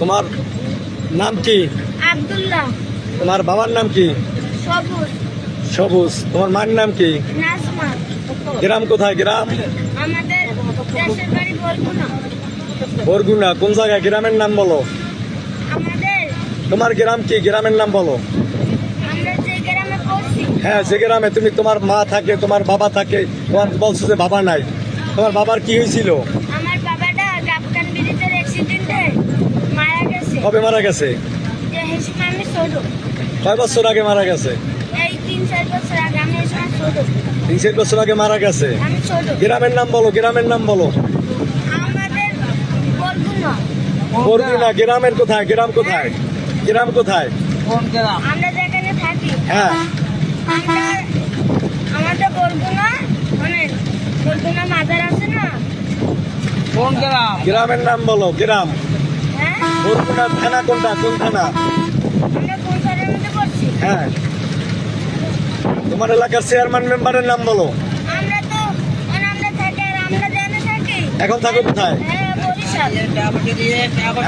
তোমার নাম কি? আব্দুল্লাহ। তোমার বাবার নাম কি? সবুজ। সবুজ। তোমার মায়ের নাম কি? নাজমা। গ্রাম কোথায়? গ্রাম আমাদের দেশের বাড়ি বরগুনা। বরগুনা। কোন জায়গায়? গ্রামের নাম বলো। আমাদের তোমার গ্রাম কি? গ্রামের নাম বলো। আমরা যে গ্রামে পড়ছি, হ্যাঁ, যে গ্রামে তুমি, তোমার মা থাকে, তোমার বাবা থাকে, তোমার বলছো যে বাবা নাই, তোমার বাবার কি হয়েছিল? আমার বাবাটা গাবকান ব্রিজের অ্যাক্সিডেন্টে মারা গেছে। কবে মারা গেছে? যে হিসেবে আমি ছোট, কয় বছর আগে মারা গেছে? এই 3-4 বছর আগে। আমি এই সময় ছোট, 3-4 বছর আগে মারা গেছে। আমি ছোট। গ্রামের নাম বলো, গ্রামের নাম বলো। আমাদের বরগুনা। বরগুনা। গ্রামের কোথায়? গ্রাম কোথায়? গ্রাম কোথায়? আমরা যেখানে থাকি, হ্যাঁ, আমরা আমাদের বরগুনা, মানে বরগুনা মাজার আছে না? কোন গ্রাম? গ্রামের নাম বলো। গ্রাম হ্যাঁ, বরগুনা। থানা কোনটা? কোন থানা? আমরা কোন শহরের মধ্যে পড়ছি? হ্যাঁ, তোমার এলাকার চেয়ারম্যান মেম্বারের নাম বলো। আমরা তো আমরা থাকি, আর আমরা জানে থাকি। এখন থাকো কোথায়? হ্যাঁ, বরিশাল।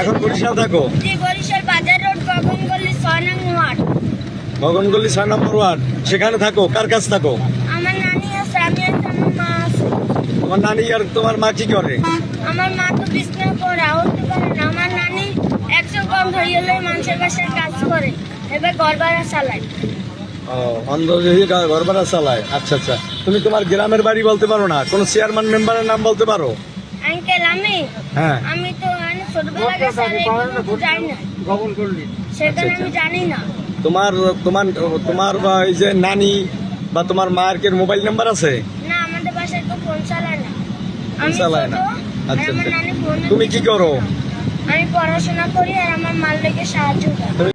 এখন বরিশাল থাকো। জি, বরিশাল বাজার রোড, গগনগল্লি 6 নং ওয়ার্ড। গগনগল্লি 6 নম্বর ওয়ার্ড। সেখানে থাকো। কার কাছ থাকো? আমার নানি আছে, আমি আছে, আমার মা আছে। তোমার নানি আর তোমার মা কি করে? আমার মা তো বিছনা পড়ে উঠতে পারে না। আমার নানি 100 কম ধরিয়ে লয়ে মানুষের বাসায় কাজ করে, এবার ঘর ভাড়া চালায়। ও, অন্ধ ঘর ভাড়া চালায়। আচ্ছা আচ্ছা। তুমি তোমার গ্রামের বাড়ি বলতে পারো না? কোন চেয়ারম্যান মেম্বারের নাম বলতে পারো? আঙ্কেল, হ্যাঁ, আমি তো ছোটবেলা গেছি, আর এগুলো তো যাই না, সেখানে আমি জানি না। তোমার তোমার তোমার বা এই যে নানি বা তোমার মায়ের কি মোবাইল নাম্বার আছে? না, আমাদের বাসায় তো ফোন চালায় না। আমি চালায় না। ছোট, আর আচ্ছা আমার আচ্ছা। নানি ফোন। তুমি কি করো? আমি পড়াশোনা করি, আর আমার মাল লেগে সাহায্য করে।